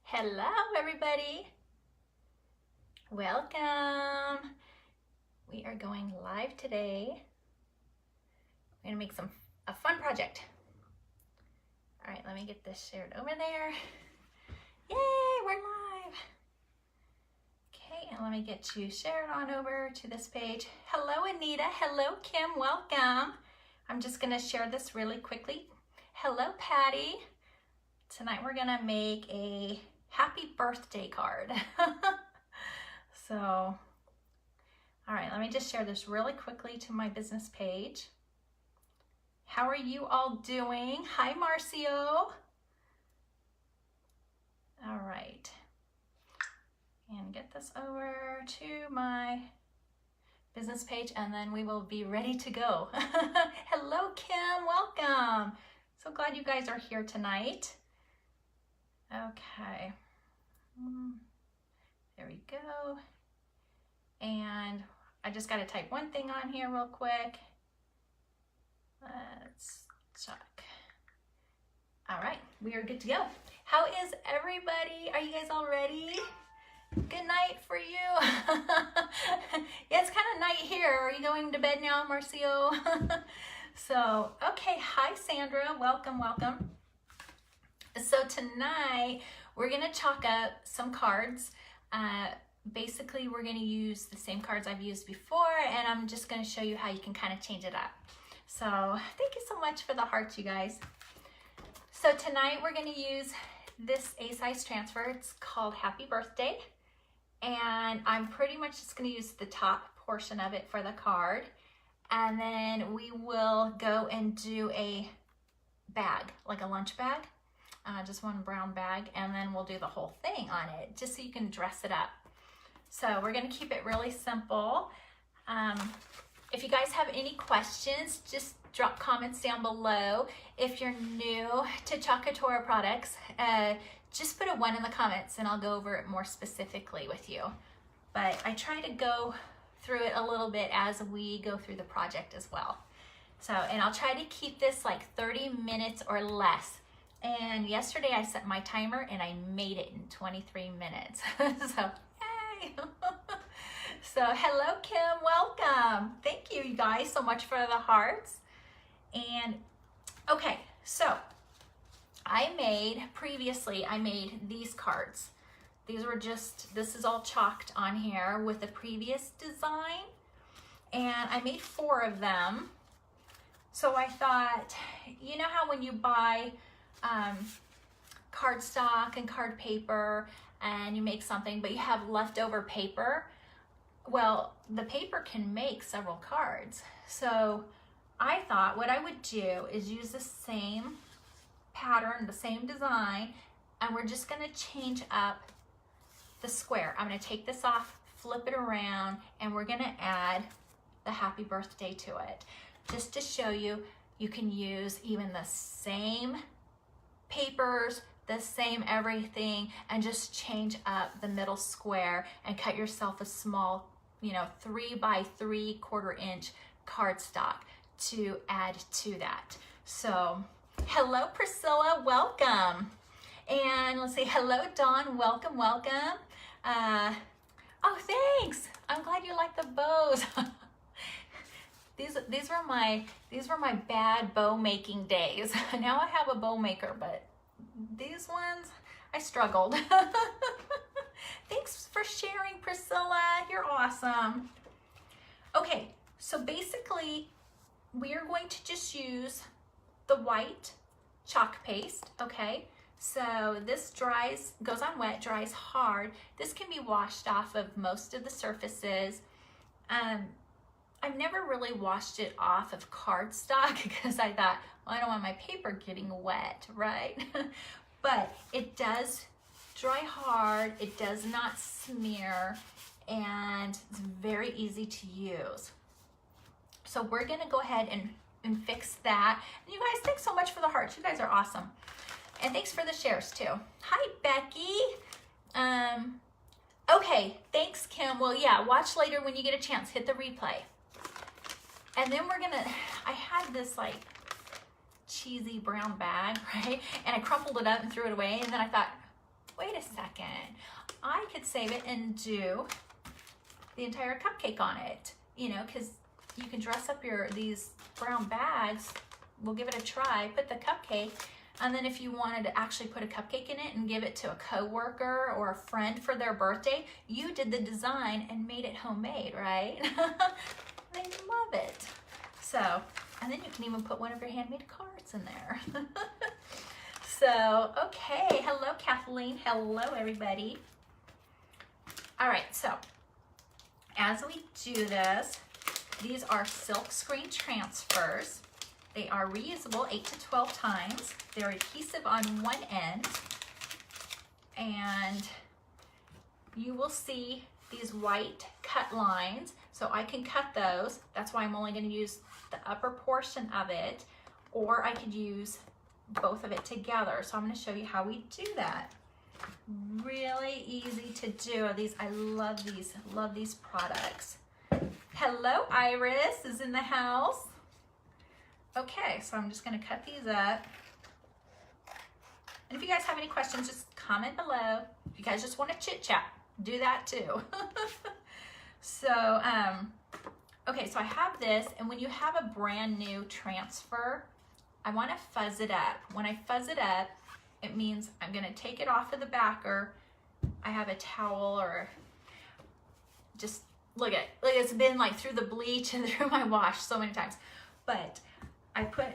Hello, everybody. Welcome. We are going live today. We're gonna make a fun project. All right, let me get this shared over there. Yay, we're live. Okay, and let me get you shared on over to this page. Hello, Anita. Hello, Kim. Welcome. I'm just gonna share this really quickly. Hello, Patty. Tonight we're gonna make a happy birthday card. So, all right, let me just share this really quickly to my business page. How are you all doing? Hi, Marcio. All right, and get this over to my business page and then we will be ready to go. Hello, Kim, welcome. So glad you guys are here tonight. Okay, there we go. And I just got to type one thing on here real quick. Let's check. All right, we are good to go. How is everybody? Are you guys all ready? Good night for you. Yeah, it's kind of night here. Are you going to bed now, Marcio? So, okay, hi Sandra, welcome, welcome. So tonight we're gonna chalk up some cards. Basically, we're gonna use the same cards I've used before, and I'm just gonna show you how you can kind of change it up. So thank you so much for the hearts, you guys. So tonight we're gonna use this A-size transfer. It's called Happy Birthday. And I'm pretty much just gonna use the top portion of it for the card. And then we will go and do a bag, like a lunch bag. Just one brown bag, and then we'll do the whole thing on it, just so you can dress it up. So we're gonna keep it really simple. If you guys have any questions, just drop comments down below. If you're new to Chalk Couture products, just put a 1 in the comments and I'll go over it more specifically with you. But I try to go through it a little bit as we go through the project as well. So, and I'll try to keep this like 30 minutes or less. And yesterday I set my timer and I made it in 23 minutes. So, yay! So, hello Kim, welcome. Thank you, you guys, so much for the hearts. And, okay, so previously I made these cards. These were this is all chalked on here with the previous design. And I made 4 of them. So I thought, you know how when you buy cardstock and card paper and you make something but you have leftover paper, well, the paper can make several cards. So I thought what I would do is use the same pattern, the same design, and we're just gonna change up the square. I'm gonna take this off, flip it around, and we're gonna add the happy birthday to it, just to show you you can use even the same papers, the same everything, and just change up the middle square and cut yourself a small, 3 by 3/4 inch cardstock to add to that. So, hello Priscilla, welcome. And let's say hello Dawn, welcome, welcome. Oh, thanks. I'm glad you like the bows. These were my bad bow making days. Now I have a bow maker, but these ones I struggled. Thanks for sharing, Priscilla. You're awesome. Okay, so basically we are going to just use the white chalk paste, okay? So this goes on wet, dries hard. This can be washed off of most of the surfaces. I've never really washed it off of cardstock because I thought, well, I don't want my paper getting wet, right? But it does dry hard, it does not smear, and it's very easy to use. So we're gonna go ahead and fix that. And you guys, thanks so much for the hearts. You guys are awesome. And thanks for the shares too. Hi, Becky. Okay, thanks, Kim. Well, yeah, watch later when you get a chance. Hit the replay. And then I had this like cheesy brown bag, right? And I crumpled it up and threw it away. And then I thought, wait a second, I could save it and do the entire cupcake on it, you know, because you can dress up these brown bags. We'll give it a try, put the cupcake, and then if you wanted to actually put a cupcake in it and give it to a coworker or a friend for their birthday, you did the design and made it homemade, right? They love it. So, and then you can even put one of your handmade cards in there. So, okay, hello Kathleen, hello everybody. All right, so as we do this, these are silk screen transfers. They are reusable 8 to 12 times. They're adhesive on one end, and you will see these white cut lines. So I can cut those. That's why I'm only going to use the upper portion of it, or I could use both of it together. So I'm going to show you how we do that. Really easy to do. I love these products. Hello, Iris is in the house. Okay, so I'm just going to cut these up. And if you guys have any questions, just comment below. If you guys just want to chit chat, do that too. So, okay, so I have this, and when you have a brand new transfer, I want to fuzz it up. When I fuzz it up, it means I'm going to take it off of the backer. I have a towel, or just look at it's been like through the bleach and through my wash so many times. But I put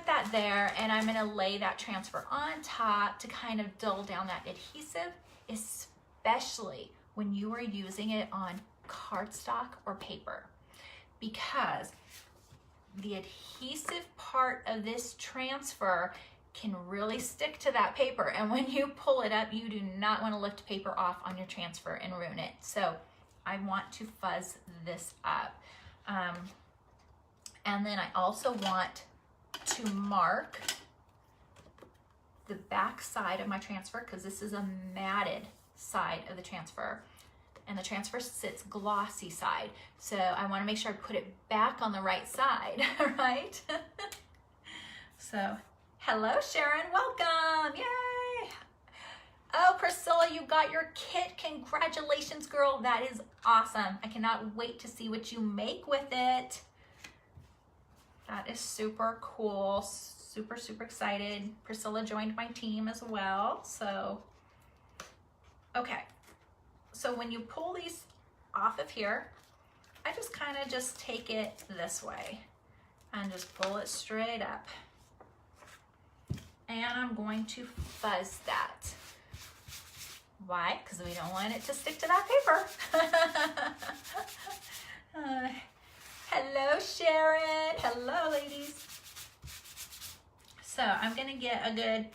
that there, and I'm going to lay that transfer on top to kind of dull down that adhesive, especially when you are using it on cardstock or paper, because the adhesive part of this transfer can really stick to that paper, and when you pull it up, you do not want to lift paper off on your transfer and ruin it. So I want to fuzz this up, and then I also want to mark the back side of my transfer, because this is a matted side of the transfer, and the transfer sits glossy side. So I want to make sure I put it back on the right side, right? So, hello Sharon, welcome, yay! Oh, Priscilla, you got your kit, congratulations girl, that is awesome. I cannot wait to see what you make with it. That is super cool, super excited. Priscilla joined my team as well, so, okay. So when you pull these off of here, I just kind of just take it this way and just pull it straight up. And I'm going to fuzz that. Why? Because we don't want it to stick to that paper. Hello, Sharon. Hello, ladies. So I'm going to get a good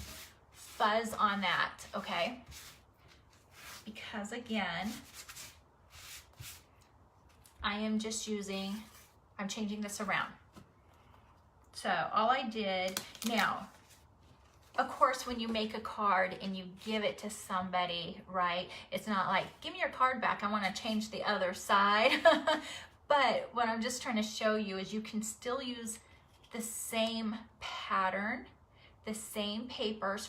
fuzz on that, okay? Because again, I'm changing this around. So all I did, now, of course, when you make a card and you give it to somebody, right, it's not like, give me your card back, I want to change the other side. But what I'm just trying to show you is you can still use the same pattern, the same papers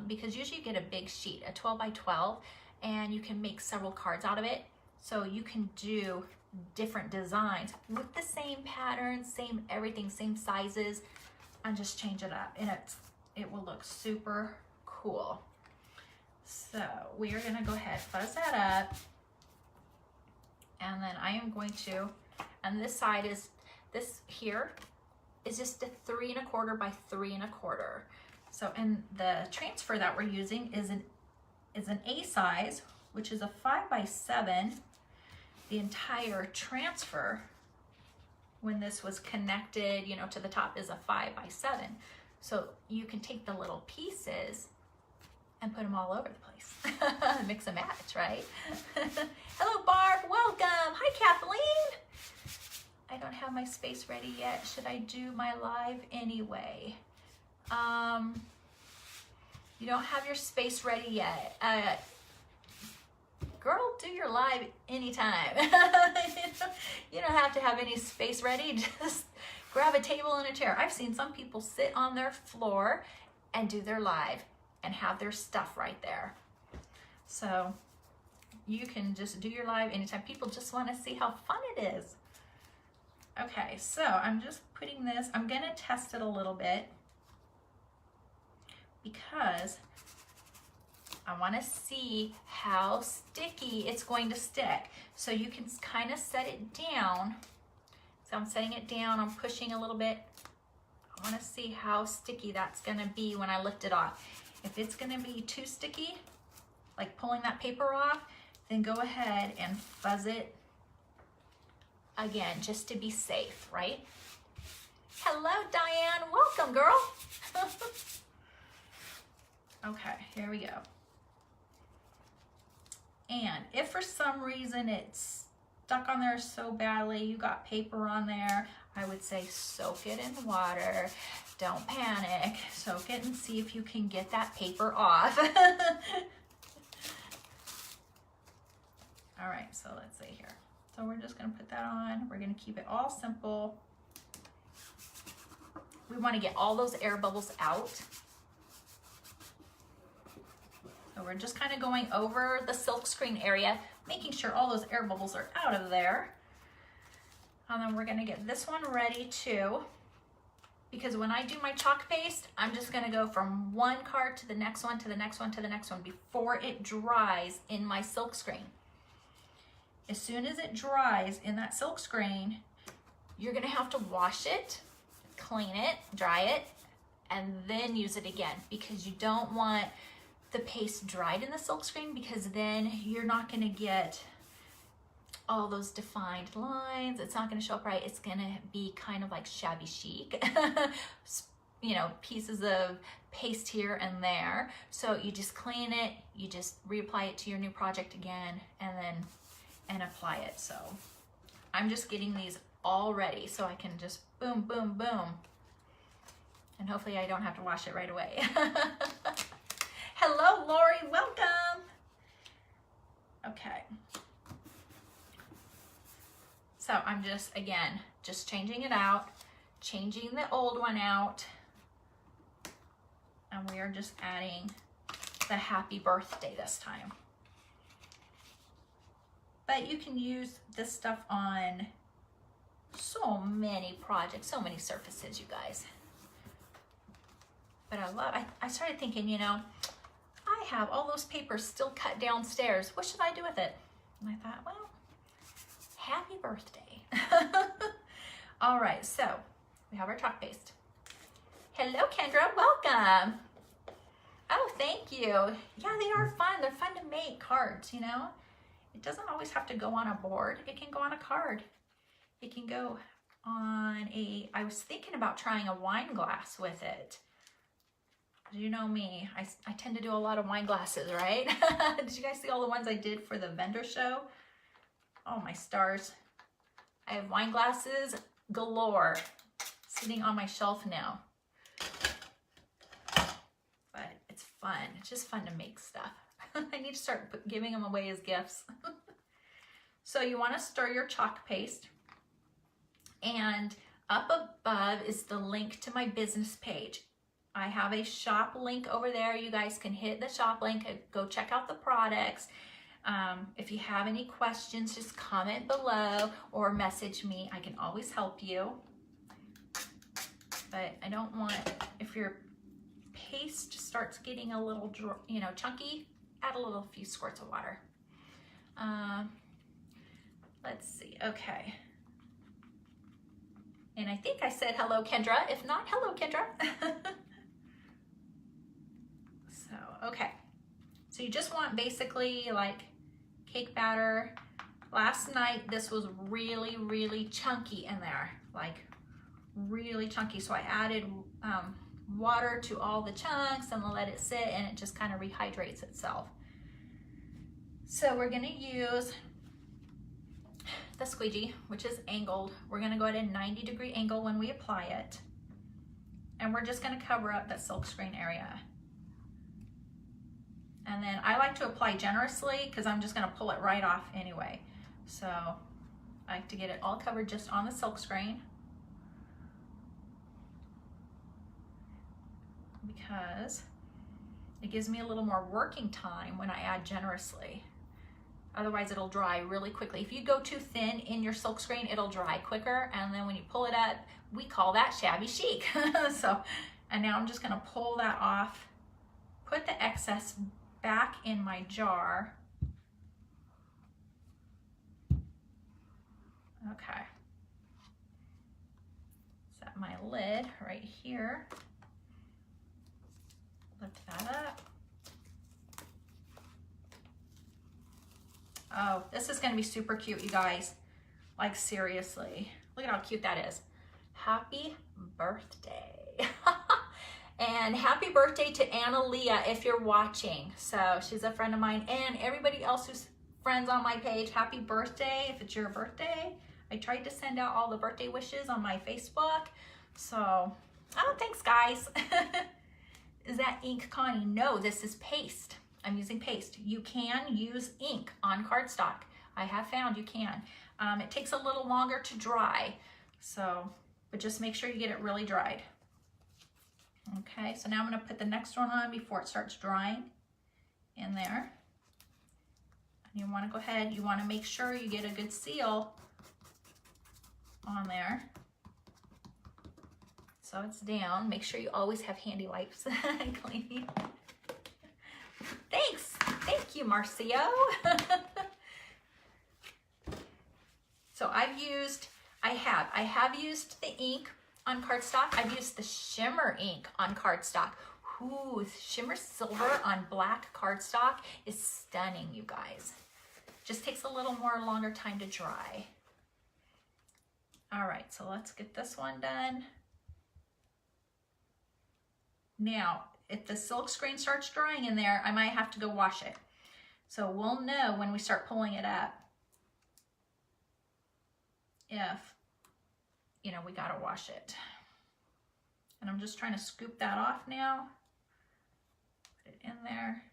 because usually you get a big sheet, a 12 by 12, and you can make several cards out of it. So you can do different designs with the same pattern, same everything, same sizes, and just change it up, and it will look super cool. So we are going to go ahead, fuzz that up, and then I am going to, and this side is, this here is just a 3 1/4 by 3 1/4. So, and the transfer that we're using is an A size, which is a 5 by 7. The entire transfer, when this was connected, you know, to the top, is a 5 by 7. So you can take the little pieces and put them all over the place. Mix and match, right? Hello, Barb, welcome. Hi, Kathleen. I don't have my space ready yet. Should I do my live anyway? You don't have your space ready yet. Girl, do your live anytime. You don't have to have any space ready. Just grab a table and a chair. I've seen some people sit on their floor and do their live and have their stuff right there. So you can just do your live anytime. People just want to see how fun it is. Okay, so I'm just putting this, I'm gonna test it a little bit because I want to see how sticky it's going to stick. So you can kind of set it down. So I'm setting it down, I'm pushing a little bit. I want to see how sticky that's going to be when I lift it off. If it's going to be too sticky, like pulling that paper off, then go ahead and fuzz it again, just to be safe, right? Hello, Diane. Welcome, girl. Okay, here we go. And if for some reason it's stuck on there so badly, you got paper on there, I would say soak it in water. Don't panic. Soak it and see if you can get that paper off. All right, so let's see here. So we're just gonna put that on. We're gonna keep it all simple. We wanna get all those air bubbles out. So we're just kind of going over the silk screen area, making sure all those air bubbles are out of there. And then we're gonna get this one ready too, because when I do my chalk paste, I'm just gonna go from one card to the next one, to the next one, to the next one before it dries in my silk screen. As soon as it dries in that silk screen, you're gonna have to wash it, clean it, dry it, and then use it again, because you don't want the paste dried in the silk screen, because then you're not gonna get all those defined lines. It's not gonna show up right. It's gonna be kind of like shabby chic, you know, pieces of paste here and there. So you just clean it, you just reapply it to your new project again, and apply it. So I'm just getting these all ready so I can just boom, boom, boom. And hopefully I don't have to wash it right away. Hello, Lori, welcome. Okay. So I'm just, again, just changing it out, changing the old one out. And we are just adding the happy birthday this time. But you can use this stuff on so many projects, so many surfaces, you guys. But I started thinking, you know, I have all those papers still cut downstairs. What should I do with it? And I thought, well, happy birthday. All right, so we have our chalk paste. Hello, Kendra, welcome. Oh, thank you. Yeah, they are fun. They're fun to make cards, you know. It doesn't always have to go on a board. It can go on a card. It can go on I was thinking about trying a wine glass with it. You know me, I tend to do a lot of wine glasses, right? Did you guys see all the ones I did for the vendor show? Oh, my stars. I have wine glasses galore sitting on my shelf now. But it's fun. It's just fun to make stuff. I need to start giving them away as gifts. So you want to stir your chalk paste. And up above is the link to my business page. I have a shop link over there. You guys can hit the shop link and go check out the products. If you have any questions, just comment below or message me. I can always help you. But I don't want, if your paste starts getting a little, you know, chunky, add a few squirts of water. Let's see, okay. And I think I said hello, Kendra. If not, hello, Kendra. So, okay. So you just want basically like cake batter. Last night, this was really, really chunky in there, like really chunky. So I added water to all the chunks and let it sit, and it just kind of rehydrates itself. So we're gonna use the squeegee, which is angled. We're gonna go at a 90-degree angle when we apply it. And we're just gonna cover up that silk screen area. And then I like to apply generously because I'm just gonna pull it right off anyway. So I like to get it all covered just on the silk screen, because It gives me a little more working time when I add generously. Otherwise it'll dry really quickly. If you go too thin in your silk screen, it'll dry quicker. And then when you pull it up, we call that shabby chic. And now I'm just gonna pull that off, put the excess back in my jar. Okay. Set my lid right here. Lift that up. Oh, this is gonna be super cute, you guys. Like seriously, look at how cute that is. Happy birthday. And happy birthday to Anna Leah if you're watching. So she's a friend of mine, and everybody else who's friends on my page, happy birthday if it's your birthday. I tried to send out all the birthday wishes on my Facebook. So, oh, thanks guys. Is that ink, Connie? No, this is paste. I'm using paste. You can use ink on cardstock. I have found you can. It takes a little longer to dry, so, but just make sure you get it really dried. Okay, so now I'm gonna put the next one on before it starts drying in there. And you wanna go ahead, you wanna make sure you get a good seal on there. So it's down. Make sure you always have handy wipes cleaning. Thanks. Thank you, Marcio. So I have used the ink on cardstock. I've used the shimmer ink on cardstock. Ooh, shimmer silver on black cardstock is stunning, you guys. Just takes a little more longer time to dry. All right, so let's get this one done. Now, if the silk screen starts drying in there, I might have to go wash it. So we'll know when we start pulling it up if, you know, we gotta wash it. And I'm just trying to scoop that off now. Put it in there.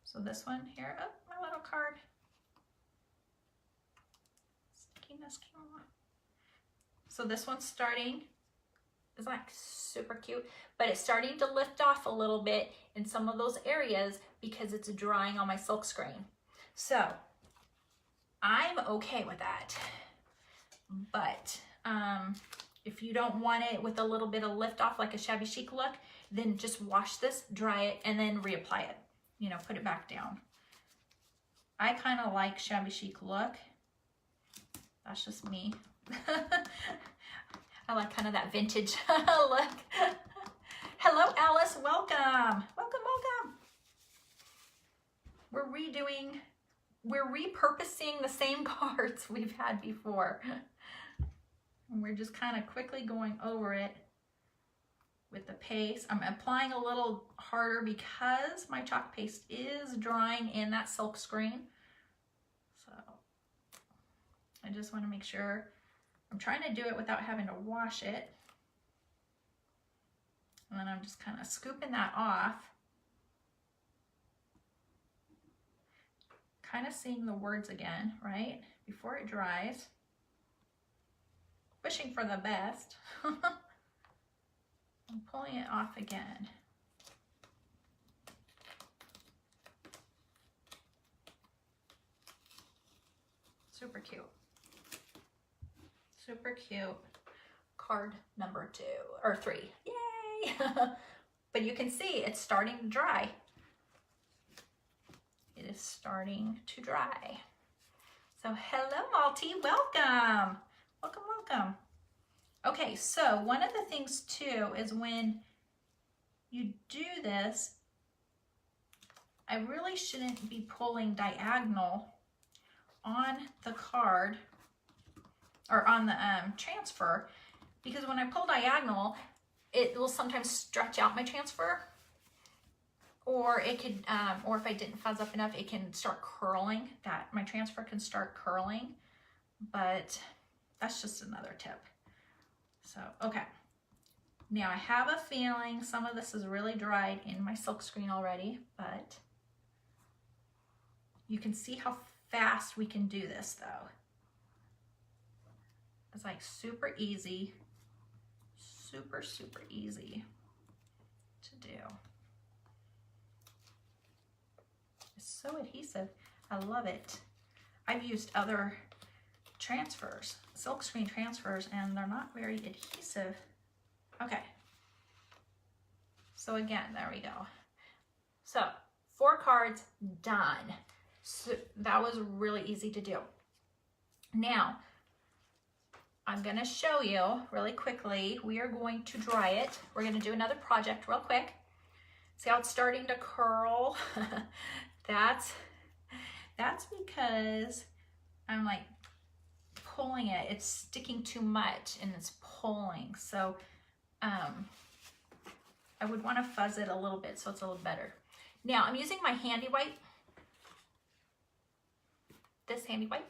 So this one here, oh, my little card. Stickiness came off. So this one's starting, it's like super cute, but it's starting to lift off a little bit in some of those areas because it's drying on my silk screen. So I'm okay with that. But if you don't want it with a little bit of lift off like a shabby chic look, then just wash this, dry it, and then reapply it. You know, put it back down. I kind of like shabby chic look. That's just me. I like kind of that vintage look. Hello, Alice. Welcome. Welcome, welcome. We're repurposing the same cards we've had before. And we're just kind of quickly going over it with the paste. I'm applying a little harder because my chalk paste is drying in that silk screen. So I just want to make sure I'm trying to do it without having to wash it. And then I'm just kind of scooping that off. Kind of seeing the words again, right? Before it dries. Wishing for the best. I'm pulling it off again. Super cute. Super cute. Card number 2 or 3. Yay! But you can see it's starting to dry. It is starting to dry. So hello, Malty. Welcome. Welcome, welcome. Okay, so one of the things too is when you do this, I really shouldn't be pulling diagonal on the card or on the transfer, because when I pull diagonal, it will sometimes stretch out my transfer, or it could, or if I didn't fuzz up enough, it can start curling. That my transfer can start curling, but that's just another tip. So, okay. Now I have a feeling some of this is really dried in my silk screen already, but you can see how fast we can do this though. is like super easy, super easy to do. It's so adhesive. I love it. I've used other transfers, silkscreen transfers, and they're not very adhesive. Okay. So again, there we go. So 4 cards done. So that was really easy to do. Now, I'm gonna show you really quickly. We are going to dry it. We're gonna do another project real quick. See how it's starting to curl? That's because I'm like pulling it. It's sticking too much and it's pulling. So I would want to fuzz it a little bit so it's a little better. Now I'm using my handy wipe. This handy wipe.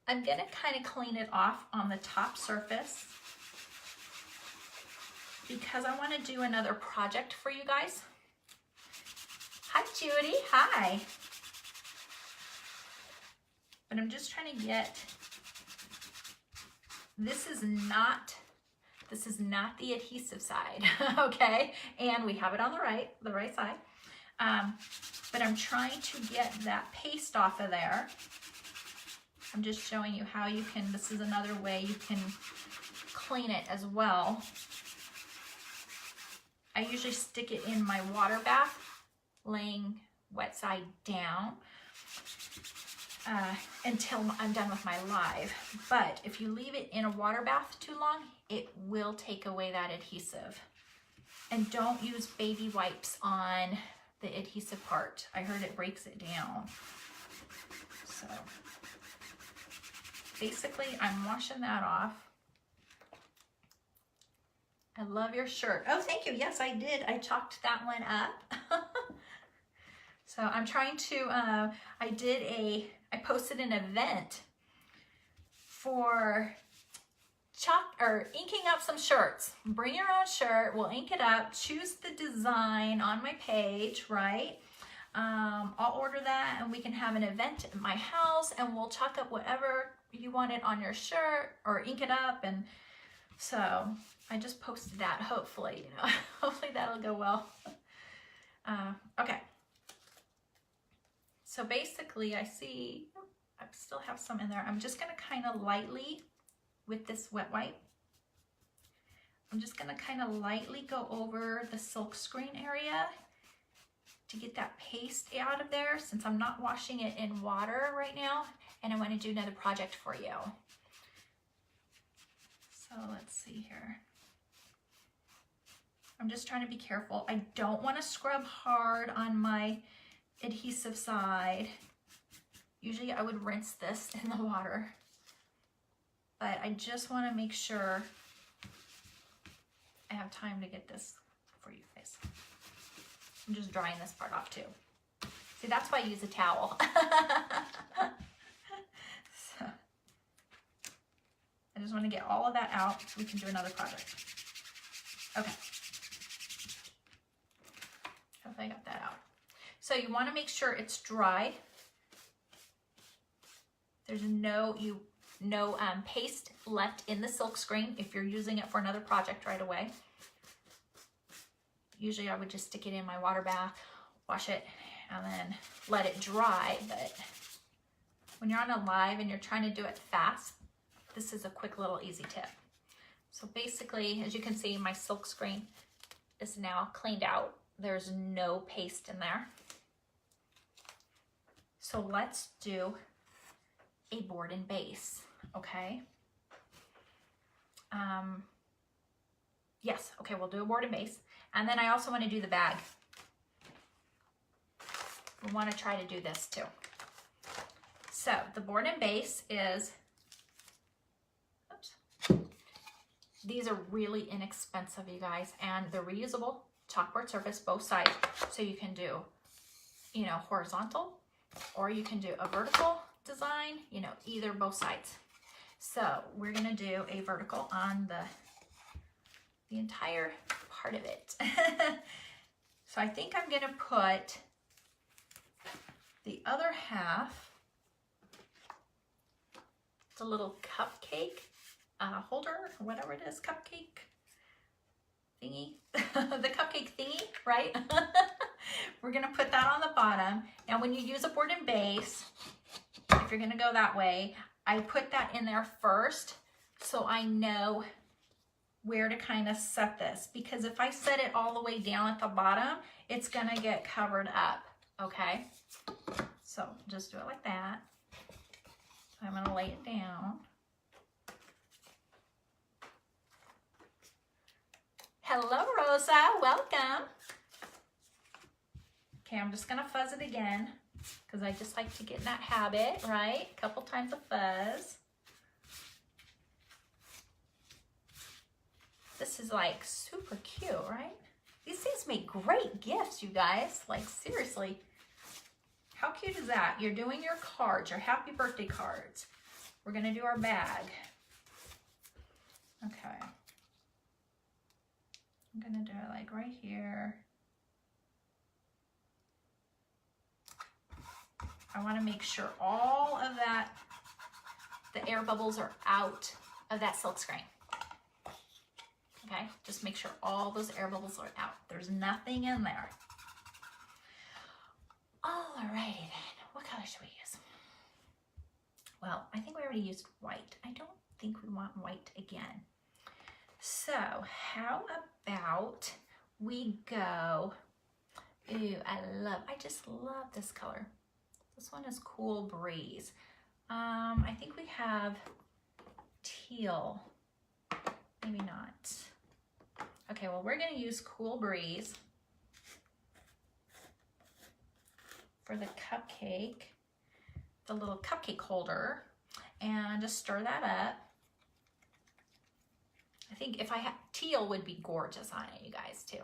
I'm gonna kind of clean it off on the top surface because I want to do another project for you guys. Hi Judy, hi. But I'm just trying to get, this is not the adhesive side, okay? And we have it on the right side. But I'm trying to get that paste off of there. I'm just showing you how you can, this is another way you can clean it as well. I usually stick it in my water bath, laying wet side down until I'm done with my live. But if you leave it in a water bath too long, it will take away that adhesive. And don't use baby wipes on the adhesive part. I heard it breaks it down. So basically I'm washing that off. I love your shirt. Oh, thank you. Yes, I did. I chalked that one up. So I'm trying to, I posted an event for inking up some shirts. Bring your own shirt, we'll ink it up, choose the design on my page, right? I'll order that and we can have an event at my house and we'll chalk up whatever you wanted on your shirt or ink it up. And so I just posted that, hopefully, hopefully that'll go well. Okay. So basically I see, I still have some in there. I'm just gonna kind of lightly, with this wet wipe, I'm just gonna kind of lightly go over the silk screen area to get that paste out of there since I'm not washing it in water right now and I want to do another project for you. So let's see here. I'm just trying to be careful. I don't want to scrub hard on my adhesive side. Usually I would rinse this in the water, but I just want to make sure I have time to get this for you guys. I'm just drying this part off too. See, that's why I use a towel. So, I just want to get all of that out so we can do another project. Okay. Hopefully I got that out. So you want to make sure it's dry. There's no paste left in the silk screen if you're using it for another project right away. Usually I would just stick it in my water bath, wash it, and then let it dry. But when you're on a live and you're trying to do it fast, this is a quick little easy tip. So basically, as you can see, my silk screen is now cleaned out. There's no paste in there. So let's do a board and base, okay? Yes, okay, we'll do a board and base. And then I also want to do the bag. We want to try to do this too. So the board and base is, oops, these are really inexpensive, you guys, and they're reusable chalkboard surface, both sides. So you can do, horizontal, or you can do a vertical design, either, both sides. So we're gonna do a vertical on the entire part of it. So I think I'm gonna put the other half It's a little cupcake holder, or whatever it is, cupcake thingy, the cupcake thingy, right? We're gonna put that on the bottom. Now when you use a board and base, if you're gonna go that way, I put that in there first so I know where to kind of set this, because if I set it all the way down at the bottom, it's gonna get covered up, okay? So just do it like that. So I'm gonna lay it down. Hello, Rosa, welcome. Okay, I'm just gonna fuzz it again because I just like to get in that habit, right? A couple times of fuzz. This is like super cute, right? These things make great gifts, you guys. Like seriously, how cute is that? You're doing your cards, your happy birthday cards. We're gonna do our bag. Okay. I'm gonna do it like right here. I wanna make sure all of that, the air bubbles are out of that silk screen. Okay, just make sure all those air bubbles are out. There's nothing in there. Alrighty then, what color should we use? Well, I think we already used white. I don't think we want white again. So how about we go, ooh, I just love this color. This one is Cool Breeze. I think we have teal, maybe not. Okay, well, we're gonna use Cool Breeze for the cupcake, the little cupcake holder, and just stir that up. I think if I had teal would be gorgeous on it, you guys, too.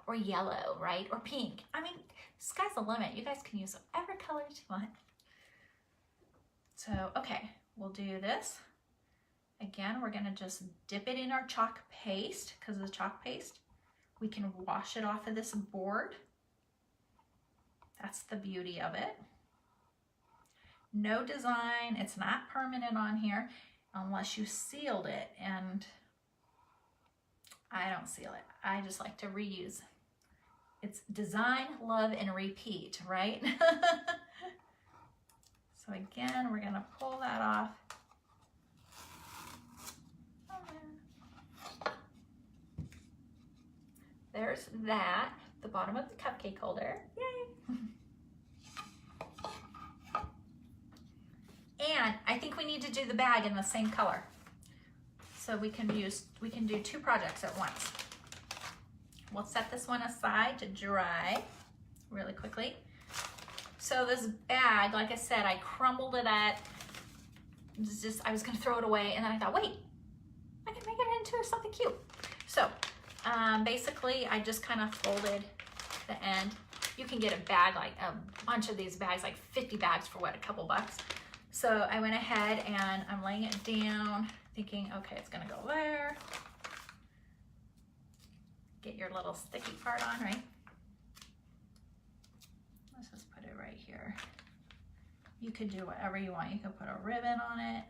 Or yellow, right? Or pink. I mean, sky's the limit. You guys can use whatever colors you want. So, okay, we'll do this. Again, we're gonna just dip it in our chalk paste, because of the chalk paste. We can wash it off of this board. That's the beauty of it. No design, it's not permanent on here unless you sealed it, and I don't seal it. I just like to reuse. It's design, love, and repeat, right? So again, we're gonna pull that off. There's that, the bottom of the cupcake holder. Yay! And I think we need to do the bag in the same color. So we can do two projects at once. We'll set this one aside to dry really quickly. So this bag, like I said, I crumbled it up. I was gonna throw it away, and then I thought, wait, I can make it into something cute. So basically I just kind of folded the end. You can get a bag, like a bunch of these bags, like 50 bags for what, a couple bucks. So I went ahead and I'm laying it down, thinking, okay, it's gonna go there. Get your little sticky part on, right? Let's just put it right here. You could do whatever you want. You could put a ribbon on it.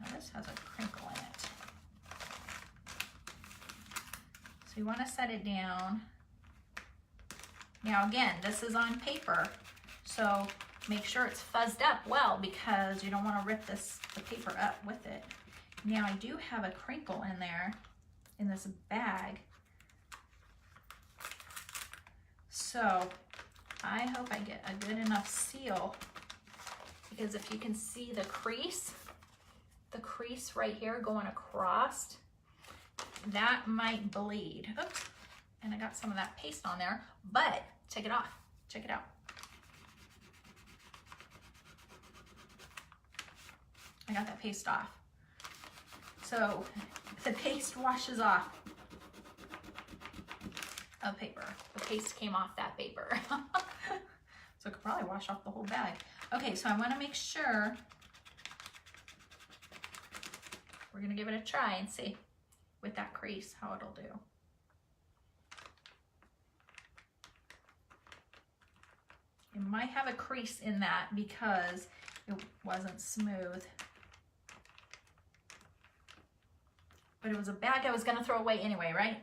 Now this has a crinkle in it. So you want to set it down. Now again, this is on paper, so make sure it's fuzzed up well, because you don't want to rip the paper up with it. Now I do have a crinkle in there in this bag, so I hope I get a good enough seal, because if you can see the crease right here going across, that might bleed. Oops, and I got some of that paste on there, but check it off, check it out. I got that paste off. So the paste washes off of paper. The paste came off that paper. So it could probably wash off the whole bag. Okay, so I want to make sure. We're gonna give it a try and see with that crease how it'll do. It might have a crease in that because it wasn't smooth. But it was a bag I was gonna throw away anyway, right?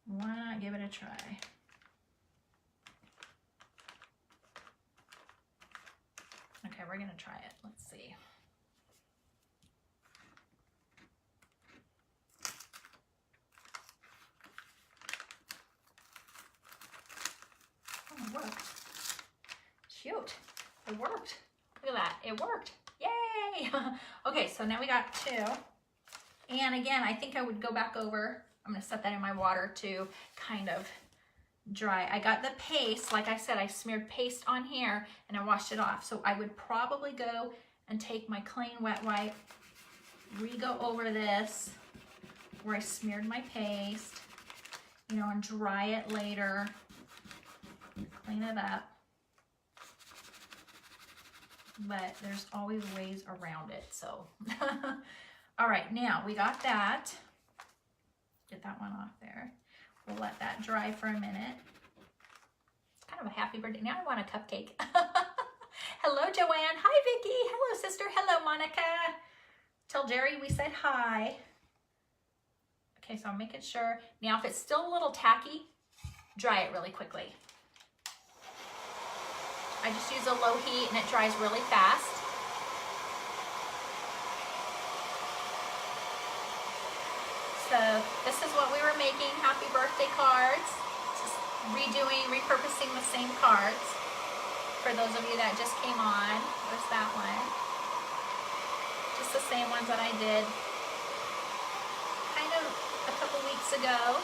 Why not give it a try? Okay, we're gonna try it. Let's see. Oh, it worked. Cute. It worked. Look at that. It worked. Yay! Okay, so now we got 2. And again, I think I would go back over. I'm gonna set that in my water to kind of dry. I got the paste, like I said, I smeared paste on here and I washed it off. So I would probably go and take my clean wet wipe, re-go over this where I smeared my paste, you know, and dry it later, clean it up. But there's always ways around it, so. All right, now we got that. Get that one off there. We'll let that dry for a minute. It's kind of a happy birthday. Now I want a cupcake. Hello, Joanne. Hi, Vicky. Hello, sister. Hello, Monica. Tell Jerry we said hi. Okay, so I'm making sure. Now, if it's still a little tacky, dry it really quickly. I just use a low heat and it dries really fast. So this is what we were making, happy birthday cards. Just redoing, repurposing the same cards. For those of you that just came on, there's that one. Just the same ones that I did kind of a couple weeks ago.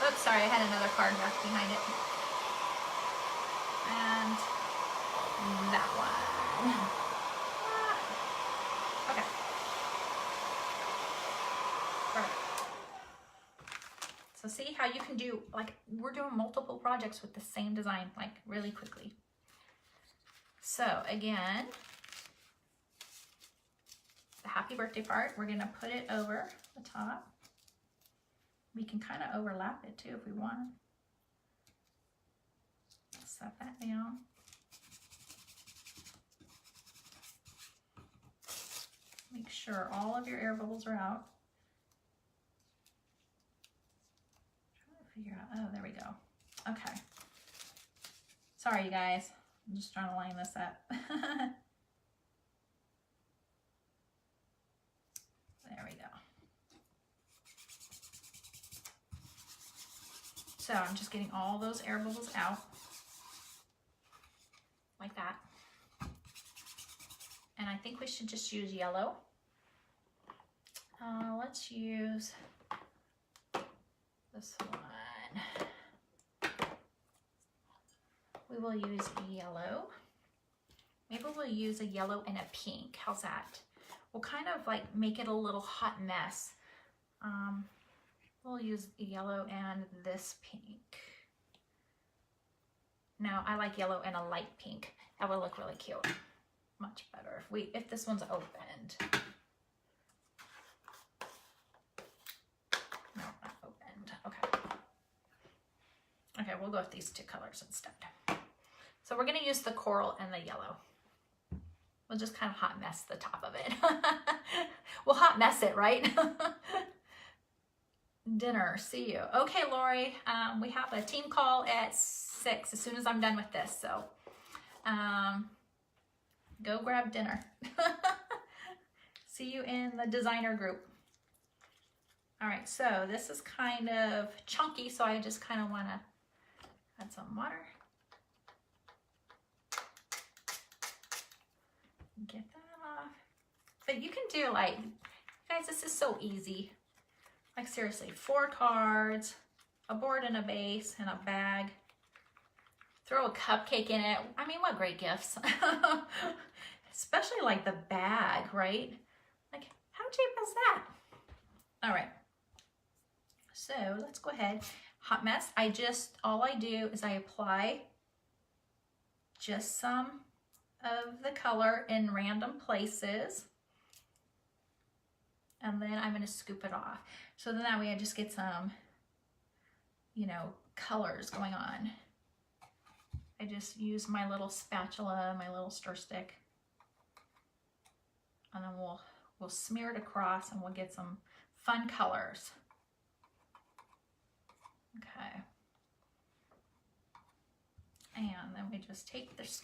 Oops, sorry, I had another card back behind it. And that one. Okay. Perfect. So see how you can do, like, we're doing multiple projects with the same design, like, really quickly. So, again, the happy birthday part, we're going to put it over the top. We can kind of overlap it too if we want. Set that down. Make sure all of your air bubbles are out. I'm trying to figure out, oh, there we go. Okay. Sorry, you guys. I'm just trying to line this up. There we go. So I'm just getting all those air bubbles out, like that. And I think we should just use yellow. Let's use this one. We will use yellow. Maybe we'll use a yellow and a pink. How's that? We'll kind of like make it a little hot mess. We'll use yellow and this pink. Now, I like yellow and a light pink. That would look really cute. Much better if this one's opened. No, not opened. Okay. Okay, we'll go with these 2 colors instead. So we're gonna use the coral and the yellow. We'll just kind of hot mess the top of it. We'll hot mess it, right? Dinner, see you. Okay, Lori, we have a team call at 6 as soon as I'm done with this, so go grab dinner. See you in the designer group. All right, so this is kind of chunky, so I just kind of want to add some water. Get that off. But you can do like, guys, this is so easy. Like seriously, 4 cards, a board and a base, and a bag. Throw a cupcake in it. I mean, what great gifts. Especially like the bag, right? Like, how cheap is that? All right. So let's go ahead. Hot mess. All I do is I apply just some of the color in random places. And then I'm going to scoop it off. So then that way I just get some, you know, colors going on. I just use my little spatula, my little stir stick, and then we'll smear it across and we'll get some fun colors. Okay. And then we just take this,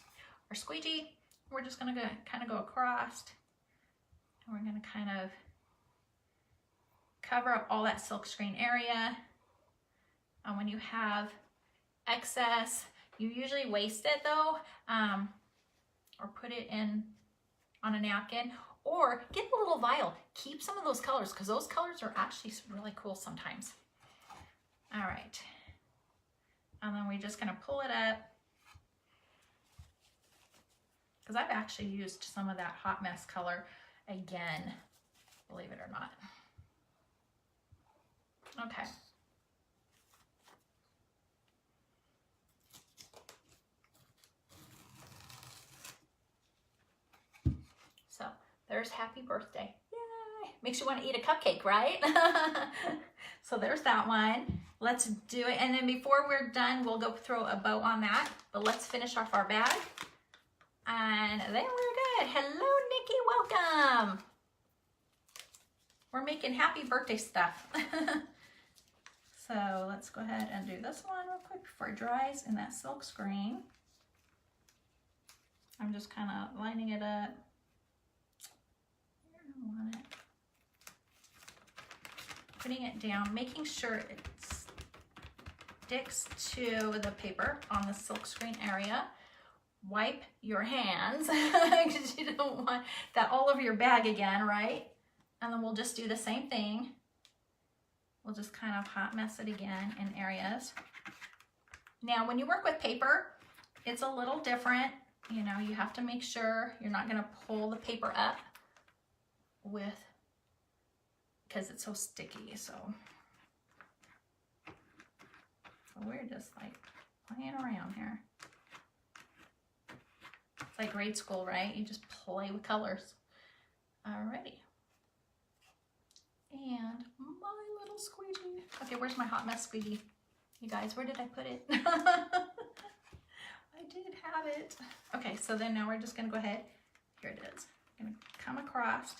our squeegee, we're just gonna kind of go across, and we're gonna kind of cover up all that silkscreen area. And when you have excess, you usually waste it though, or put it in on a napkin, or get a little vial. Keep some of those colors, because those colors are actually really cool sometimes. All right, and then we're just gonna pull it up, because I've actually used some of that hot mess color again, believe it or not. Okay. So there's happy birthday. Yay! Makes you want to eat a cupcake, right? So there's that one. Let's do it. And then before we're done, we'll go throw a bow on that. But let's finish off our bag. And then we're good. Hello, Nikki. Welcome. We're making happy birthday stuff. So let's go ahead and do this one real quick before it dries in that silk screen. I'm just kind of lining it up. I want it. Putting it down, making sure it sticks to the paper on the silk screen area. Wipe your hands because you don't want that all over your bag again, right? And then we'll just do the same thing. We'll just kind of hot mess it again in areas. Now, when you work with paper, it's a little different. You know, you have to make sure you're not going to pull the paper up because it's so sticky. So we're just like playing around here. It's like grade school, right? You just play with colors. Alrighty. And my little squeegee. Okay, where's my hot mess squeegee? You guys, where did I put it? I did have it. Okay, so then now we're just gonna go ahead. Here it is. I'm gonna come across.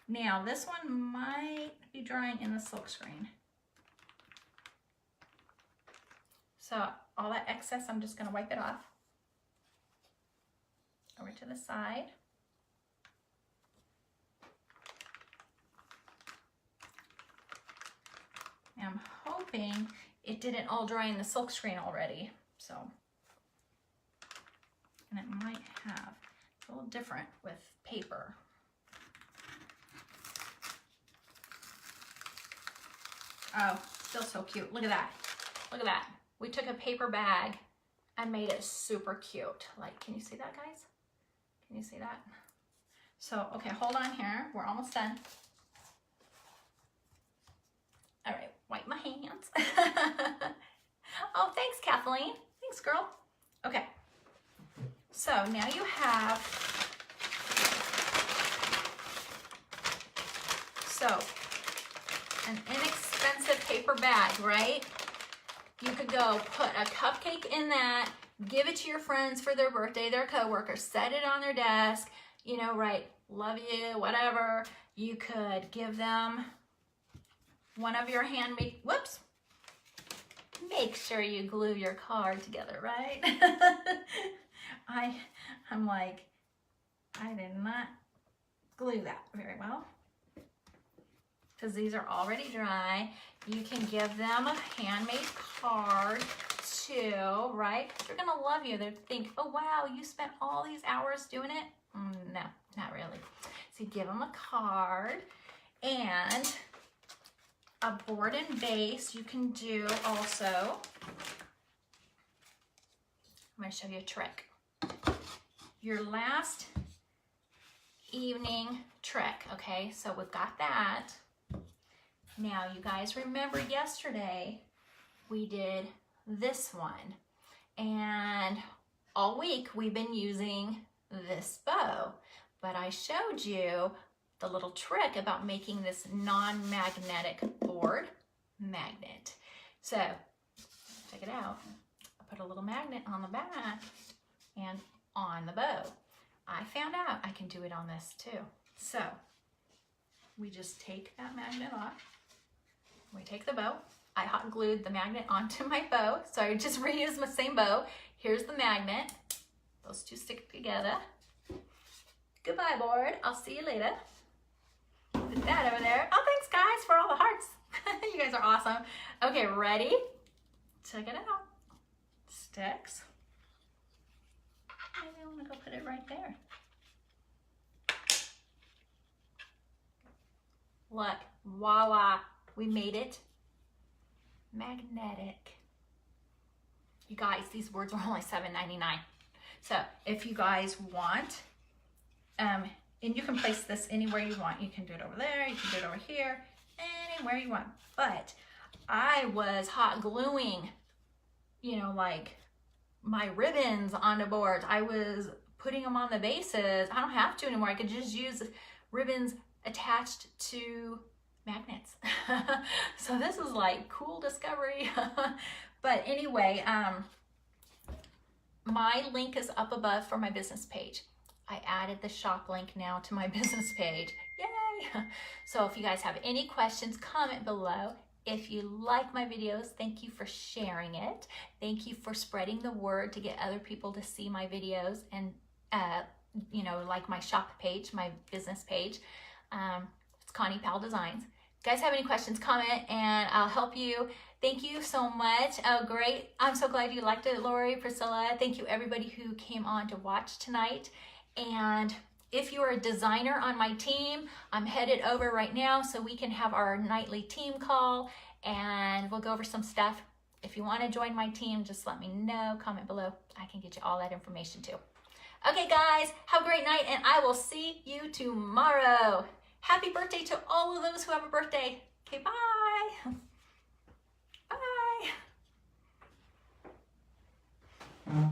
Now this one might be drying in the silk screen. So all that excess, I'm just gonna wipe it off. Over to the side. I'm hoping it didn't all dry in the silk screen already, so. And it might have. It's a little different with paper. Oh, still so cute. Look at that. Look at that. We took a paper bag and made it super cute. Like, can you see that, guys? Can you see that? So, okay, hold on here. We're almost done. All right, wipe my hands. Oh, thanks, Kathleen. Thanks, girl. Okay. So now you have an inexpensive paper bag, right? You could go put a cupcake in that, give it to your friends for their birthday, their coworkers, set it on their desk, you know, write, love you, whatever. You could give them one of your handmade, whoops. Make sure you glue your card together, right? I'm like, I did not glue that very well. Because these are already dry. You can give them a handmade card too, right? They're gonna love you. They think, oh wow, you spent all these hours doing it? No, not really. So you give them a card and a board and base you can do also. I'm gonna show you a trick. Your last evening trick, okay? So we've got that. Now, you guys remember yesterday we did this one, and all week we've been using this bow, but I showed you the little trick about making this non-magnetic board magnet. So check it out. I put a little magnet on the back and on the bow. I found out I can do it on this too. So we just take that magnet off. We take the bow. I hot glued the magnet onto my bow, so I just reused my same bow. Here's the magnet. Those two stick together. Goodbye, board. I'll see you later. Put that over there. Oh, thanks, guys, for all the hearts. You guys are awesome. Okay, ready? Check it out. Sticks. Maybe I want to go put it right there. Look, voila, we made it magnetic. You guys, these words are only $7.99. So if you guys want, and you can place this anywhere you want. You can do it over there, you can do it over here, anywhere you want. But I was hot gluing, you know, like my ribbons on the boards. I was putting them on the bases. I don't have to anymore. I could just use ribbons attached to magnets. So this is like cool discovery. But anyway, my link is up above for my business page. I added the shop link now to my business page. Yay! So if you guys have any questions, comment below. If you like my videos, thank you for sharing it. Thank you for spreading the word to get other people to see my videos and, you know, like my shop page, my business page. It's Connie Powell Designs. If you guys have any questions, comment and I'll help you. Thank you so much. Oh, great. I'm so glad you liked it, Lori, Priscilla. Thank you, everybody who came on to watch tonight. And if you're a designer on my team, I'm headed over right now so we can have our nightly team call and we'll go over some stuff. If you want to join my team, just let me know. Comment below. I can get you all that information too. Okay, guys, have a great night and I will see you tomorrow. Happy birthday to all of those who have a birthday. Okay, bye. Bye.